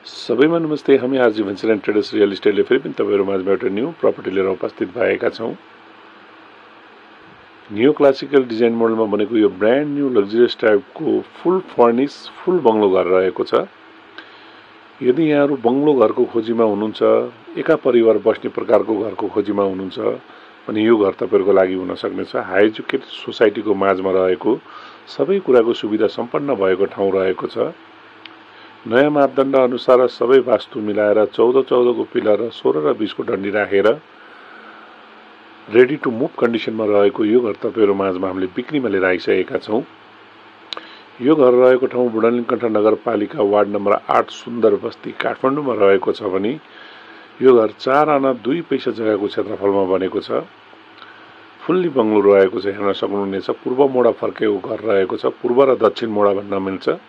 सबैमा नमस्ते। हामी RG venture and traders real इस्टेटले फेरि पनि तपाईँहरू माझमा एउटा न्यू प्रपर्टी लिएर उपस्थित भएका छौँ। न्यू क्लासिकल डिजाइन मोडलमा बनेको यो ब्रान्ड न्यू लग्जरियस टाइपको फुल फर्निस फुल बङ्गलो घर रहेको छ। यदि यहाँहरू बङ्गलो घरको खोजीमा हुनुहुन्छ, एका परिवार बस्ने प्रकारको घरको खोजीमा हुनुहुन्छ भने यो घर तपाईँहरूको लागि हुन सक्नेछ। हाई एजुकेटेड सोसाइटीको माझमा रहेको सबै कुराको सुविधा सम्पन्न भएको ठाउँ रहेको छ। नयाँ मापदण्ड अनुसार सबै वास्तु मिलाएर 14 को पिलर र 16 र 20 को डन्डी राखेर रेडी टु मुभ कन्डिसनमा रहेको यो घर तपाईँहरू माझमा हामीले बिक्रीमा लिएर आइसकेका छौँ। यो घर रहेको ठाउँ बुढालिङकण्ठ नगरपालिका वार्ड नम्बर 8 सुन्दर बस्ती काठमाडौँमा रहेको छ भने यो घर 4 आना 2 पैसा जग्गाको क्षेत्रफलमा बनेको छ। फुल्ली बङ्गलो रहेको छ, हेर्न सक्नुहुनेछ। पूर्व मोडा फर्केको घर रहेको छ। पूर्व र दक्षिण मोडा भन्न मिल्छ।